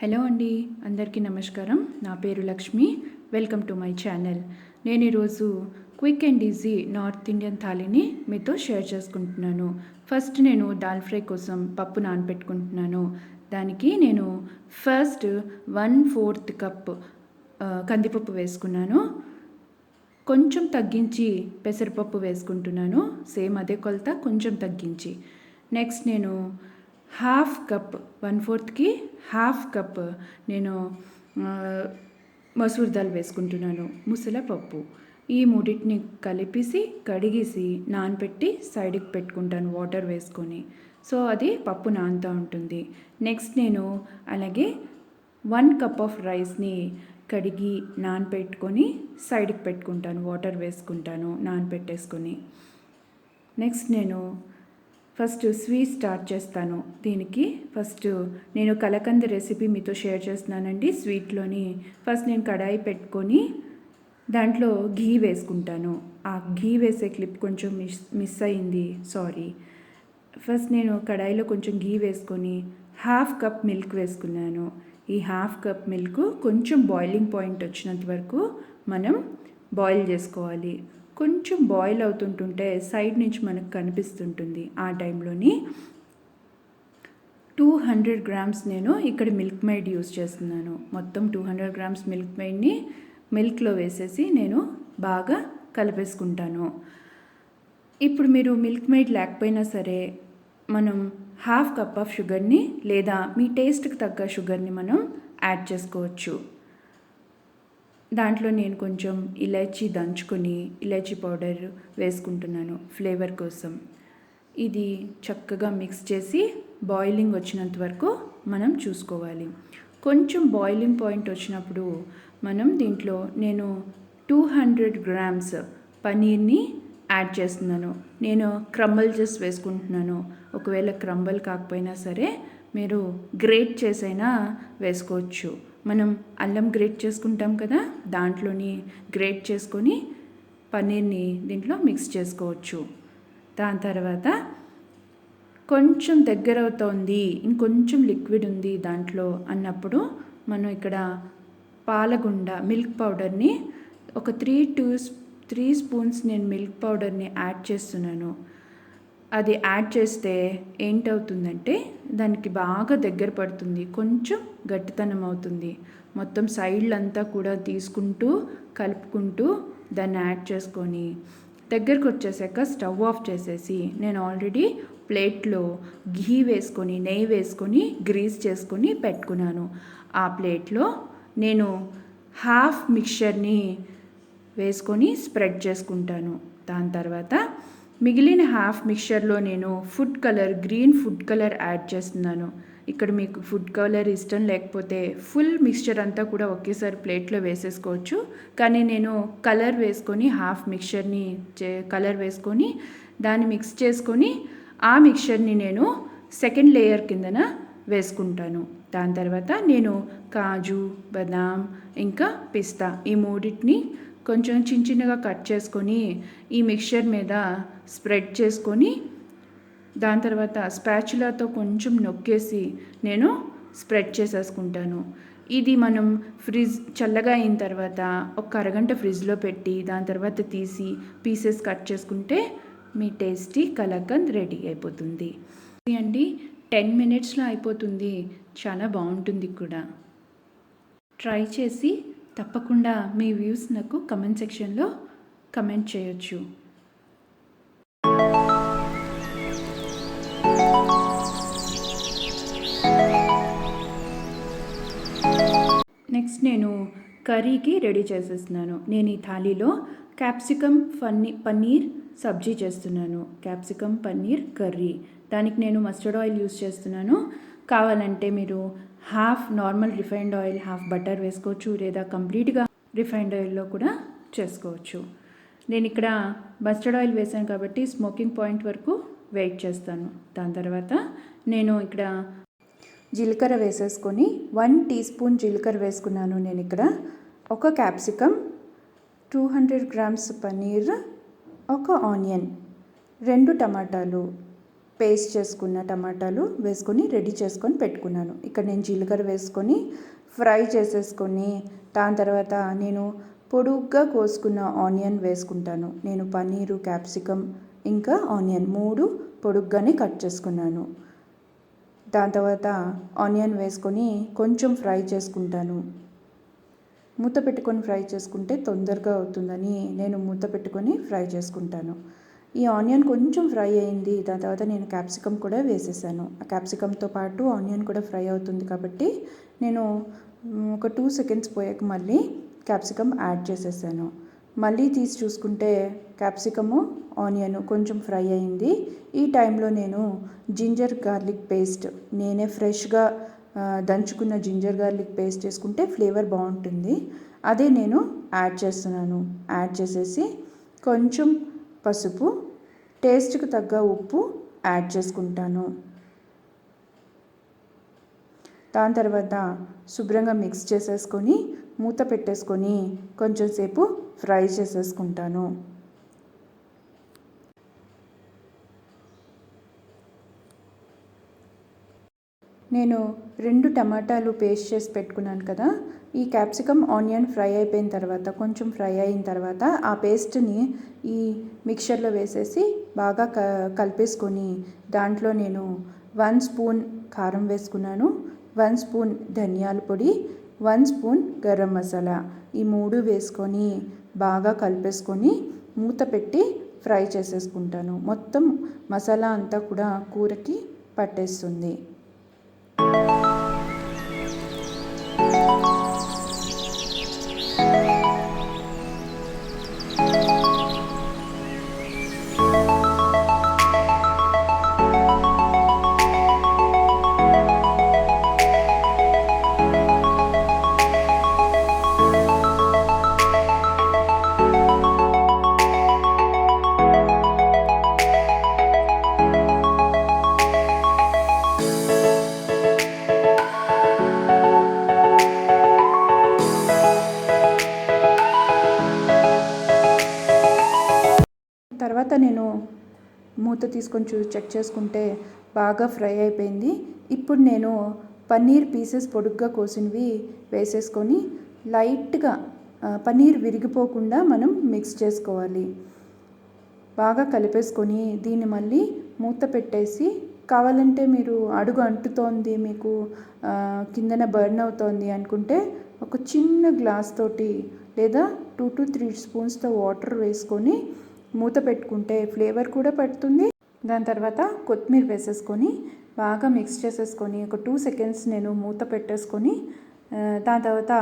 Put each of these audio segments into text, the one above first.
Hello అండి, అందరికీ నమస్కారం. నా పేరు Lakshmi. Welcome to my channel. నేను ఈరోజు quick and easy north Indian థాలీని మీతో షేర్ చేసుకుంటున్నాను. ఫస్ట్ నేను దాల్ ఫ్రై కోసం పప్పు నానబెట్టుకుంటున్నాను. దానికి నేను ఫస్ట్ 1/4 కప్ కందిపప్పు వేసుకున్నాను. కొంచెం తగ్గించి పెసరపప్పు వేసుకుంటున్నాను. సేమ్ అదే కొలత, కొంచెం తగ్గించి. నెక్స్ట్ నేను 1/2 కప్ 1/4కి 1/2 కప్ నేను మసూర్ దాల్ వేసుకుంటున్నాను, ముసల పప్పు. ఈ మూడింటిని కలిపేసి కడిగేసి నానబెట్టి సైడ్కి పెట్టుకుంటాను వాటర్ వేసుకొని. సో అది పప్పు నానుతూ ఉంటుంది. నెక్స్ట్ నేను అలాగే 1 కప్ ఆఫ్ రైస్ని కడిగి నానబెట్టుకొని సైడ్కి పెట్టుకుంటాను, వాటర్ వేసుకుంటాను నానబెట్టేసుకొని. నెక్స్ట్ నేను ఫస్ట్ స్వీట్ స్టార్ట్ చేస్తాను. దీనికి ఫస్ట్ నేను కలకంద రెసిపీ మీతో షేర్ చేస్తున్నానండి. స్వీట్లోని ఫస్ట్ నేను కడాయి పెట్టుకొని దాంట్లో ఘీ వేసుకుంటాను. ఆ ఘీ వేసే క్లిప్ కొంచెం మిస్ అయింది, సారీ. ఫస్ట్ నేను కడాయిలో కొంచెం ఘీ వేసుకొని 1/2 కప్ మిల్క్ వేసుకున్నాను. ఈ 1/2 కప్ మిల్క్ కొంచెం బాయిలింగ్ పాయింట్ వచ్చినంత వరకు మనం బాయిల్ చేసుకోవాలి. కొంచెం బాయిల్ అవుతుంటుంటే సైడ్ నుంచి మనకు కనిపిస్తుంటుంది. ఆ టైంలోని 200 గ్రామ్స్ నేను ఇక్కడ మిల్క్ మేడ్ యూస్ చేస్తున్నాను. మొత్తం 200 గ్రామ్స్ మిల్క్ మేడ్ని మిల్క్లో వేసేసి నేను బాగా కలిపేసుకుంటాను. ఇప్పుడు మీరు మిల్క్ మేడ్ లేకపోయినా సరే మనం 1/2 కప్ ఆఫ్ షుగర్ని లేదా మీ టేస్ట్కి తగ్గ షుగర్ని మనం యాడ్ చేసుకోవచ్చు. దాంట్లో నేను కొంచెం ఇలాచీ దంచుకొని ఇలాచీ పౌడర్ వేసుకుంటున్నాను ఫ్లేవర్ కోసం. ఇది చక్కగా మిక్స్ చేసి బాయిలింగ్ వచ్చినంత వరకు మనం చూసుకోవాలి. కొంచెం బాయిలింగ్ పాయింట్ వచ్చినప్పుడు మనం దీంట్లో నేను 200 గ్రామ్స్ పనీర్ని యాడ్ చేస్తున్నాను. నేను క్రంబల్ చేసి వేసుకుంటున్నాను. ఒకవేళ క్రంబల్ కాకపోయినా సరే మీరు గ్రేట్ చేసైనా వేసుకోవచ్చు. మనం అల్లం గ్రేట్ చేసుకుంటాం కదా, దాంట్లోని గ్రేట్ చేసుకొని పన్నీర్ని దీంట్లో మిక్స్ చేసుకోవచ్చు. దాని తర్వాత కొంచెం దగ్గర అవుతోంది, ఇంకొంచెం లిక్విడ్ ఉంది దాంట్లో అన్నప్పుడు మనం ఇక్కడ పాలగుండ మిల్క్ పౌడర్ని ఒక 3 స్పూన్స్ నేను మిల్క్ పౌడర్ని యాడ్ చేస్తున్నాను. అది యాడ్ చేస్తే ఏంటవుతుందంటే దానికి బాగా దగ్గర పడుతుంది, కొంచెం గట్టితనం అవుతుంది. మొత్తం సైడ్లంతా కూడా తీసుకుంటూ కలుపుకుంటూ దాన్ని యాడ్ చేసుకొని దగ్గరకు వచ్చేసాక స్టవ్ ఆఫ్ చేసేసి నేను ఆల్రెడీ ప్లేట్లో ఘీ వేసుకొని నెయ్యి వేసుకొని గ్రీస్ చేసుకొని పెట్టుకున్నాను. ఆ ప్లేట్లో నేను 1/2 మిక్చర్ని వేసుకొని స్ప్రెడ్ చేసుకుంటాను. దాని తర్వాత మిగిలిన 1/2 మిక్చర్లో నేను గ్రీన్ ఫుడ్ కలర్ యాడ్ చేస్తున్నాను. ఇక్కడ మీకు ఫుడ్ కలర్ ఇష్టం లేకపోతే ఫుల్ మిక్చర్ అంతా కూడా ఒకేసారి ప్లేట్లో వేసేసుకోవచ్చు. కానీ నేను కలర్ వేసుకొని 1/2 మిక్చర్ని కలర్ వేసుకొని దాన్ని మిక్స్ చేసుకొని ఆ మిక్చర్ని నేను సెకండ్ లేయర్ కిందన వేసుకుంటాను. దాని తర్వాత నేను కాజు, బాదాం ఇంకా పిస్తా ఈ మూడింటిని కొంచెం చిన్నగా కట్ చేసుకొని ఈ మిక్చర్ మీద స్ప్రెడ్ చేసుకొని దాని తర్వాత స్పాచులాతో కొంచెం నొక్కేసి నేను స్ప్రెడ్ చేసేసుకుంటాను. ఇది మనం చల్లగా అయిన తర్వాత ఒక అరగంట ఫ్రిడ్జ్లో పెట్టి దాని తర్వాత తీసి పీసెస్ కట్ చేసుకుంటే మీ టేస్టీ కలకంద్ రెడీ అయిపోతుంది అండి. 10 మినిట్స్లో అయిపోతుంది. చాలా బాగుంటుంది కూడా. ట్రై చేసి తప్పకుండా మీ వ్యూస్ నాకు కమెంట్ సెక్షన్లో కమెంట్ చేయొచ్చు. నెక్స్ట్ నేను కర్రీకి రెడీ చేసేస్తున్నాను. నేను ఈ థాలీలో క్యాప్సికమ్ పన్నీర్ సబ్జీ చేస్తున్నాను. Capsicum paneer curry. దానికి నేను మస్టర్డ్ ఆయిల్ యూస్ చేస్తున్నాను. కావాలంటే మీరు 1/2 నార్మల్ రిఫైన్డ్ ఆయిల్ 1/2 బటర్ వేసుకోవచ్చు, లేదా కంప్లీట్గా రిఫైన్డ్ ఆయిల్లో కూడా చేసుకోవచ్చు. నేను ఇక్కడ మస్టర్డ్ ఆయిల్ వేసాను కాబట్టి స్మోకింగ్ పాయింట్ వరకు వెయిట్ చేస్తాను. దాని తర్వాత నేను ఇక్కడ జీలకర్ర వేసేసుకొని 1 టీ స్పూన్ జీలకర్ర వేసుకున్నాను. నేను ఇక్కడ ఒక క్యాప్సికమ్, 200 గ్రామ్స్ పన్నీర్, ఒక ఆనియన్, 2 టమాటాలు, పేస్ట్ చేసుకున్న టమాటాలు వేసుకొని రెడీ చేసుకొని పెట్టుకున్నాను. ఇక్కడ నేను జీలకర్ర వేసుకొని ఫ్రై చేసేసుకొని దాని తర్వాత నేను పొడుగ్గా కోసుకున్న ఆనియన్ వేసుకుంటాను. నేను పన్నీరు, క్యాప్సికమ్ ఇంకా ఆనియన్ 3 పొడుగ్గానే కట్ చేసుకున్నాను. దాని తర్వాత ఆనియన్ వేసుకొని కొంచెం ఫ్రై చేసుకుంటాను. మూత పెట్టుకొని ఫ్రై చేసుకుంటే తొందరగా అవుతుందని నేను మూత పెట్టుకొని ఫ్రై చేసుకుంటాను. ఈ ఆనియన్ కొంచెం ఫ్రై అయింది. దాని తర్వాత నేను క్యాప్సికమ్ కూడా వేసేసాను. ఆ క్యాప్సికమ్తో పాటు ఆనియన్ కూడా ఫ్రై అవుతుంది కాబట్టి నేను ఒక 2 సెకండ్స్ పోయాక మళ్ళీ క్యాప్సికమ్ యాడ్ చేసేసాను. మళ్ళీ తీసి చూసుకుంటే క్యాప్సికము, ఆనియన్ కొంచెం ఫ్రై అయింది. ఈ టైంలో నేను జింజర్ గార్లిక్ పేస్ట్ నేనే ఫ్రెష్గా దంచుకున్న జింజర్ గార్లిక్ పేస్ట్ వేసుకుంటే ఫ్లేవర్ బాగుంటుంది. అదే నేను యాడ్ చేస్తున్నాను. యాడ్ చేసేసి కొంచెం పసుపు, టేస్ట్కి తగ్గ ఉప్పు యాడ్ చేసుకుంటాను. దాని తర్వాత శుభ్రంగా మిక్స్ చేసేసుకొని మూత పెట్టేసుకొని కొంచెం సేపు ఫ్రై చేసేసుకుంటాను. నేను 2 టమాటాలు పేస్ట్ చేసి పెట్టుకున్నాను కదా, ఈ క్యాప్సికమ్, ఆనియన్ ఫ్రై అయిపోయిన తర్వాత కొంచెం ఫ్రై అయిన తర్వాత ఆ పేస్ట్ని ఈ మిక్చర్లో వేసేసి బాగా కలిపేసుకొని దాంట్లో నేను 1 స్పూన్ కారం వేసుకున్నాను, 1 స్పూన్ ధనియాల పొడి, 1 స్పూన్ గరం మసాలా ఈ 3 వేసుకొని బాగా కలిపేసుకొని మూత పెట్టి ఫ్రై చేసేసుకుంటాను. మొత్తం మసాలా అంతా కూడా కూరకి పట్టేస్తుంది. తర్వాత నేను మూత తీసుకొని చెక్ చేసుకుంటే బాగా ఫ్రై అయిపోయింది. ఇప్పుడు నేను పన్నీర్ పీసెస్ పొడుగ్గా కోసినవి వేసేసుకొని లైట్గా పన్నీర్ విరిగిపోకుండా మనం మిక్స్ చేసుకోవాలి. బాగా కలిపేసుకొని దీన్ని మళ్ళీ మూత పెట్టేసి, కావాలంటే మీరు అడుగు అంటుతోంది, మీకు కిందన బర్న్ అవుతోంది అనుకుంటే ఒక చిన్న గ్లాస్ తోటి లేదా 2 to 3 స్పూన్స్తో వాటర్ వేసుకొని మూత పెట్టుకుంటే ఫ్లేవర్ కూడా పడుతుంది. దాని తర్వాత కొత్తిమీర వేసేసుకొని బాగా మిక్స్ చేసేసుకొని ఒక 2 సెకండ్స్ నేను మూత పెట్టేసుకొని దాని తర్వాత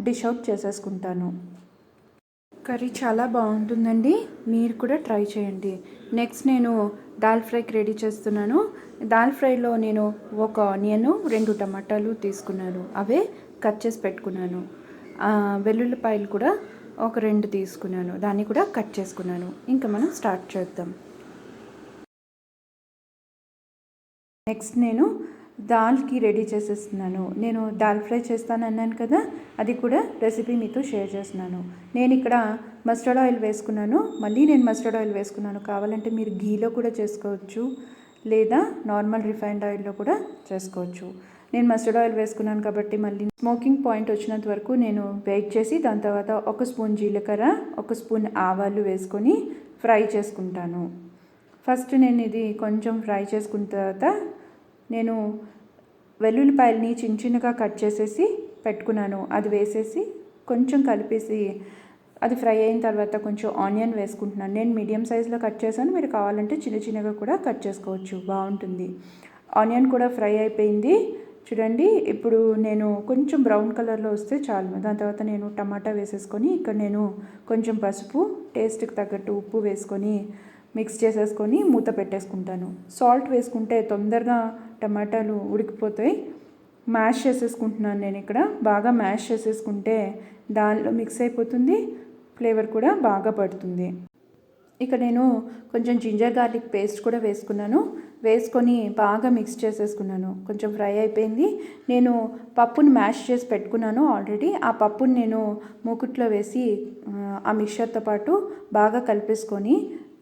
డిష్ అవుట్ చేసేసుకుంటాను. కర్రీ చాలా బాగుంటుందండి, మీరు కూడా ట్రై చేయండి. నెక్స్ట్ నేను దాల్ ఫ్రైకి రెడీ చేస్తున్నాను. దాల్ ఫ్రైలో నేను ఒక ఆనియన్, 2 టమాటాలు తీసుకున్నాను, అవే కట్ చేసి పెట్టుకున్నాను. వెల్లుల్లిపాయలు కూడా ఒక 2 తీసుకున్నాను, దాన్ని కూడా కట్ చేసుకున్నాను. ఇంకా మనం స్టార్ట్ చేద్దాం. నెక్స్ట్ నేను దాల్కి రెడీ చేసేస్తున్నాను. నేను దాల్ ఫ్రై చేస్తాను అన్నాను కదా, అది కూడా రెసిపీ మీతో షేర్ చేస్తున్నాను. నేను ఇక్కడ మస్టర్డ్ ఆయిల్ వేసుకున్నాను. మళ్ళీ నేను మస్టర్డ్ ఆయిల్ వేసుకున్నాను. కావాలంటే మీరు ఘీలో కూడా చేసుకోవచ్చు, లేదా నార్మల్ రిఫైన్డ్ ఆయిల్లో కూడా చేసుకోవచ్చు. నేను మస్టర్డ్ ఆయిల్ వేసుకున్నాను కాబట్టి మళ్ళీ స్మోకింగ్ పాయింట్ వచ్చినంత వరకు నేను వెయిట్ చేసి దాని తర్వాత 1 స్పూన్ జీలకర్ర, 1 స్పూన్ ఆవాలు వేసుకొని ఫ్రై చేసుకుంటాను. ఫస్ట్ నేను ఇది కొంచెం ఫ్రై చేసుకున్న తర్వాత నేను వెల్లుల్లిపాయలని చిన్నగా కట్ చేసేసి పెట్టుకున్నాను, అది వేసేసి కొంచెం కలిపేసి అది ఫ్రై అయిన తర్వాత కొంచెం ఆనియన్ వేసుకుంటున్నాను. నేను మీడియం సైజులో కట్ చేశాను, మీరు కావాలంటే చిన్నగా కూడా కట్ చేసుకోవచ్చు, బాగుంటుంది. ఆనియన్ కూడా ఫ్రై అయిపోయింది చూడండి. ఇప్పుడు నేను కొంచెం బ్రౌన్ కలర్లో వస్తే చాలు. దాని తర్వాత నేను టమాటా వేసేసుకొని ఇక్కడ నేను కొంచెం పసుపు, టేస్ట్కి తగ్గట్టు ఉప్పు వేసుకొని మిక్స్ చేసేసుకొని మూత పెట్టేసుకుంటాను. సాల్ట్ వేసుకుంటే తొందరగా టమాటాలు ఉడికిపోతాయి. మ్యాష్ చేసేసుకుంటున్నాను నేను ఇక్కడ. బాగా మ్యాష్ చేసేసుకుంటే దానిలో మిక్స్ అయిపోతుంది, ఫ్లేవర్ కూడా బాగా పడుతుంది. ఇక నేను కొంచెం జింజర్ గార్లిక్ పేస్ట్ కూడా వేసుకున్నాను. వేసుకొని బాగా మిక్స్ చేసేసుకున్నాను. కొంచెం ఫ్రై అయిపోయింది. నేను పప్పుని మ్యాష్ చేసి పెట్టుకున్నాను ఆల్రెడీ. ఆ పప్పుని నేను మూకుట్లో వేసి ఆ మిక్చర్తో పాటు బాగా కలిపేసుకొని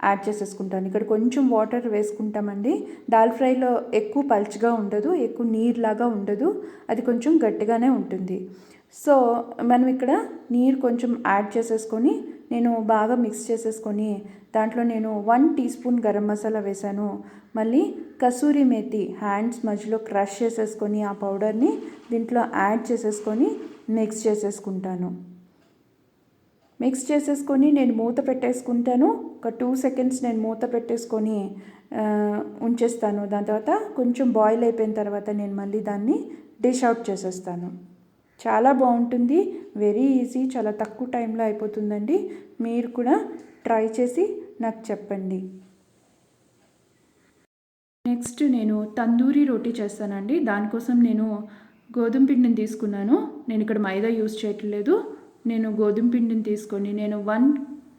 యాడ్ చేసేసుకుంటాను. ఇక్కడ కొంచెం వాటర్ వేసుకుంటామండి. దాల్ ఫ్రైలో ఎక్కువ పల్చగా ఉండదు, ఎక్కువ నీరులాగా ఉండదు, అది కొంచెం గట్టిగానే ఉంటుంది. సో మనం ఇక్కడ నీరు కొంచెం యాడ్ చేసేసుకొని నేను బాగా మిక్స్ చేసేసుకొని దాంట్లో నేను 1 టీ స్పూన్ గరం మసాలా వేసాను. మళ్ళీ కసూరి మేతి హ్యాండ్స్ మధ్యలో క్రష్ చేసేసుకొని ఆ పౌడర్ని దీంట్లో యాడ్ చేసేసుకొని మిక్స్ చేసేసుకుంటాను. మిక్స్ చేసేసుకొని నేను మూత పెట్టేసుకుంటాను. ఒక 2 సెకండ్స్ నేను మూత పెట్టేసుకొని ఉంచేస్తాను. దాని తర్వాత కొంచెం బాయిల్ అయిపోయిన తర్వాత నేను మళ్ళీ దాన్ని డిష్ అవుట్ చేసేస్తాను. చాలా బాగుంటుంది, వెరీ ఈజీ, చాలా తక్కువ టైంలో అయిపోతుందండి. మీరు కూడా ట్రై చేసి నాకు చెప్పండి. నెక్స్ట్ నేను తందూరి రోటీ చేస్తానండి. దానికోసం నేను గోధుమ పిండిని తీసుకున్నాను. నేను ఇక్కడ మైదా యూస్ చేయట్లేదు. నేను గోధుమ పిండిని తీసుకొని నేను 1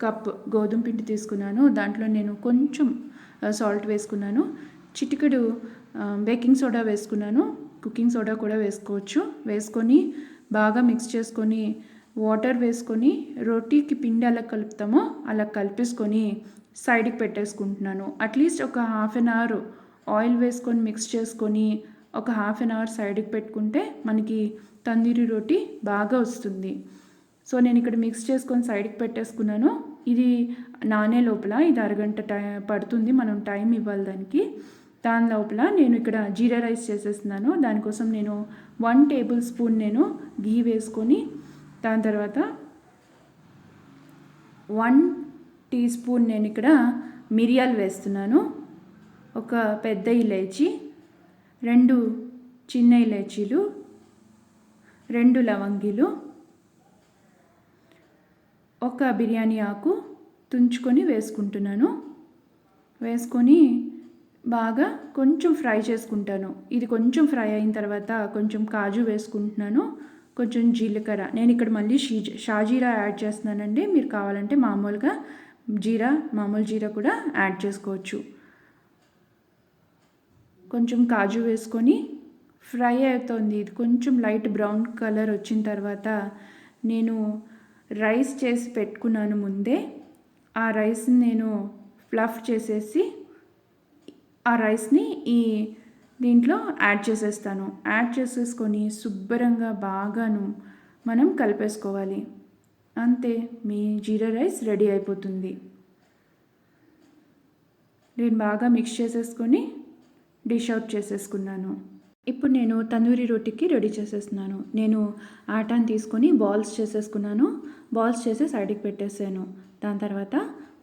కప్ గోధుమ పిండి తీసుకున్నాను. దాంట్లో నేను కొంచెం సాల్ట్ వేసుకున్నాను, చిటికెడు బేకింగ్ సోడా వేసుకున్నాను, కుకింగ్ సోడా కూడా వేసుకోవచ్చు. వేసుకొని బాగా మిక్స్ చేసుకొని వాటర్ వేసుకొని రోటీకి పిండి అలా కలుపుతామో అలా కలిపేసుకొని సైడ్కి పెట్టేసుకుంటున్నాను. అట్లీస్ట్ ఒక హాఫ్ అన్ అవర్ ఆయిల్ వేసుకొని మిక్స్ చేసుకొని ఒక హాఫ్ అన్ అవర్ సైడ్కి పెట్టుకుంటే మనకి తందూరి రోటీ బాగా వస్తుంది. సో నేను ఇక్కడ మిక్స్ చేసుకొని సైడ్కి పెట్టేసుకున్నాను. ఇది నానే లోపల ఇది అరగంట పడుతుంది, మనం టైం ఇవ్వాలి దానికి. దాని లోపల నేను ఇక్కడ జీరా రైస్ చేసేస్తున్నాను. దానికోసం నేను 1 టేబుల్ స్పూన్ నేను గీ వేసుకొని దాని తర్వాత 1 టీ స్పూన్ నేను ఇక్కడ మిరియాలు వేస్తున్నాను, ఒక పెద్ద ఇలాచీ, 2 చిన్న ఇలాచీలు, 2 లవంగిలు, ఒక బిర్యానీ ఆకు తుంచుకొని వేసుకుంటున్నాను. వేసుకొని బాగా కొంచెం ఫ్రై చేసుకుంటాను. ఇది కొంచెం ఫ్రై అయిన తర్వాత కొంచెం కాజు వేసుకుంటున్నాను, కొంచెం జీలకర్ర. నేను ఇక్కడ మళ్ళీ షాజీరా యాడ్ చేస్తున్నానండి. మీరు కావాలంటే మామూలుగా మామూలు జీరా కూడా యాడ్ చేసుకోవచ్చు. కొంచెం కాజు వేసుకొని ఫ్రై అవుతుంది. ఇది కొంచెం లైట్ బ్రౌన్ కలర్ వచ్చిన తర్వాత నేను రైస్ చేసి పెట్టుకున్నాను ముందే. ఆ రైస్ని నేను ఫ్లఫ్ చేసేసి ఆ రైస్ని దీంట్లో యాడ్ చేసేస్తాను. యాడ్ చేసేసుకొని శుభ్రంగా బాగాను మనం కలిపేసుకోవాలి. అంతే, మీ జీరా రైస్ రెడీ అయిపోతుంది. నేను బాగా మిక్స్ చేసేసుకొని డిష్ అవుట్ చేసేసుకున్నాను. ఇప్పుడు నేను తందూరి రోటీకి రెడీ చేసేస్తున్నాను. నేను ఆటాని తీసుకొని బాల్స్ చేసేసుకున్నాను. బాల్స్ చేసి సైడ్కి పెట్టేసాను. దాని తర్వాత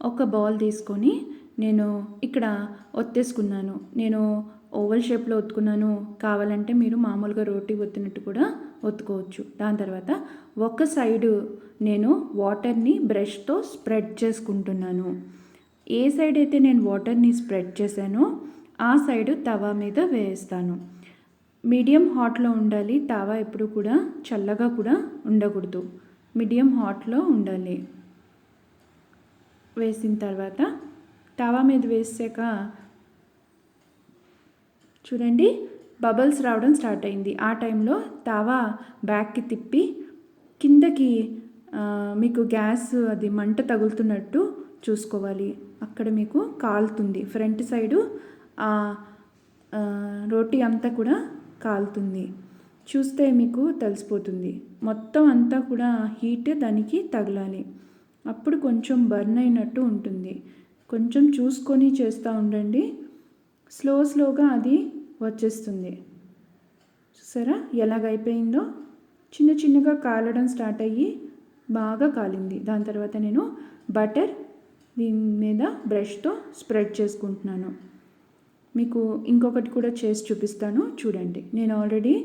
ఒక బాల్ తీసుకొని నేను ఇక్కడ ఒత్తేసుకున్నాను. నేను ఓవల్ షేప్లో ఒత్తుకున్నాను. కావాలంటే మీరు మామూలుగా రోటీ ఒత్తినట్టు కూడా ఒత్తుకోవచ్చు. దాని తర్వాత ఒక సైడు నేను వాటర్ని బ్రష్తో స్ప్రెడ్ చేసుకుంటున్నాను. ఏ సైడ్ అయితే నేను వాటర్ని స్ప్రెడ్ చేశానో ఆ సైడు తవా మీద వేస్తాను. మీడియం హాట్లో ఉండాలి. తవా ఎప్పుడు కూడా చల్లగా కూడా ఉండకూడదు, మీడియం హాట్లో ఉండాలి. వేసిన తర్వాత తవా మీద వేసాక చూడండి బబుల్స్ రావడం స్టార్ట్ అయింది. ఆ టైంలో తవా బ్యాక్కి తిప్పి కిందకి మీకు గ్యాస్ అది మంట తగులుతున్నట్టు చూసుకోవాలి. అక్కడ మీకు కాలుతుంది. ఫ్రంట్ సైడు రోటీ అంతా కూడా కాలుతుంది. చూస్తే మీకు తెలిసిపోతుంది. మొత్తం అంతా కూడా హీట్ దానికి తగలాలి. అప్పుడు కొంచెం బర్న్ అయినట్టు ఉంటుంది. కొంచెం చూసుకొని చేస్తూ ఉండండి. స్లోగా అది వచ్చేస్తుంది. చూసారా ఎలాగైపోయిందో? చిన్నగా కాలడం స్టార్ట్ అయ్యి బాగా కాలింది. దాని తర్వాత నేను బటర్ దీని మీద బ్రష్తో స్ప్రెడ్ చేసుకుంటున్నాను. మీకు ఇంకొకటి కూడా చేసి చూపిస్తాను చూడండి. నేను ఆల్రెడీ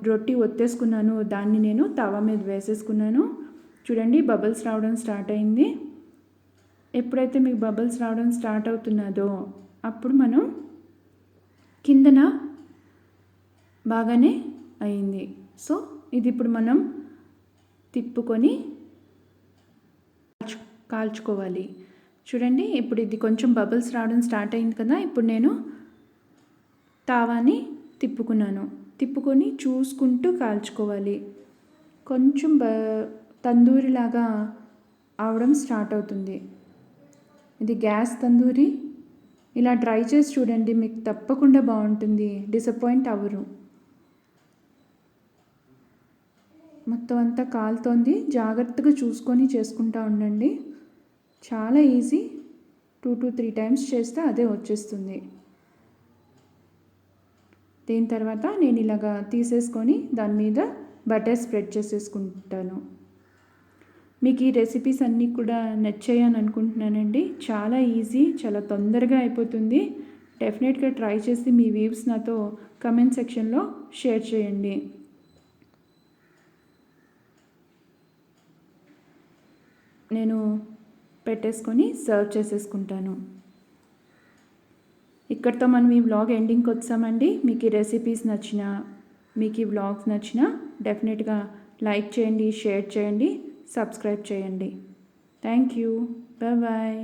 రొట్టి ఒత్తేసుకున్నాను. దాన్ని నేను తవా మీద వేసేసుకున్నాను. చూడండి బబుల్స్ రావడం స్టార్ట్ అయింది. ఎప్పుడైతే మీకు బబుల్స్ రావడం స్టార్ట్ అవుతున్నదో అప్పుడు మనం కిందన బాగానే అయింది. సో ఇది ఇప్పుడు మనం తిప్పుకొని కాల్చుకోవాలి. చూడండి ఇప్పుడు ఇది కొంచెం బబుల్స్ రావడం స్టార్ట్ అయింది కదా. ఇప్పుడు నేను తావాని తిప్పుకొని చూసుకుంటూ కాల్చుకోవాలి. కొంచెం తందూరిలాగా అవడం స్టార్ట్ అవుతుంది. ఇది గ్యాస్ తందూరి. ఇలా ట్రై చేసి చూడండి, మీకు తప్పకుండా బాగుంటుంది, డిసప్పాయింట్ అవ్వరు. మొత్తం అంతా కాలుతోంది, జాగ్రత్తగా చూసుకొని చేసుకుంటూ ఉండండి. చాలా ఈజీ, 2 to 3 టైమ్స్ చేస్తే అదే వచ్చేస్తుంది. దీని తర్వాత నేను ఇలాగా తీసేసుకొని దాని మీద బటర్ స్ప్రెడ్ చేసేసుకుంటాను. మీకు ఈ రెసిపీస్ అన్నీ కూడా నచ్చాయని అనుకుంటున్నానండి. చాలా ఈజీ, చాలా తొందరగా అయిపోతుంది. డెఫినెట్గా ట్రై చేసి మీ వ్యూస్ నాతో కమెంట్ సెక్షన్లో షేర్ చేయండి. నేను పెట్టేసుకొని సర్వ్ చేసేసుకుంటాను. ఇక్కడితో మనం ఈ వ్లాగ్ ఎండింగ్కి వచ్చామండి. మీకు ఈ రెసిపీస్ నచ్చినా, మీకు ఈ వ్లాగ్స్ నచ్చినా డెఫినెట్గా లైక్ చేయండి, షేర్ చేయండి, సబ్స్క్రైబ్ చేయండి. Thank you. బాయ్.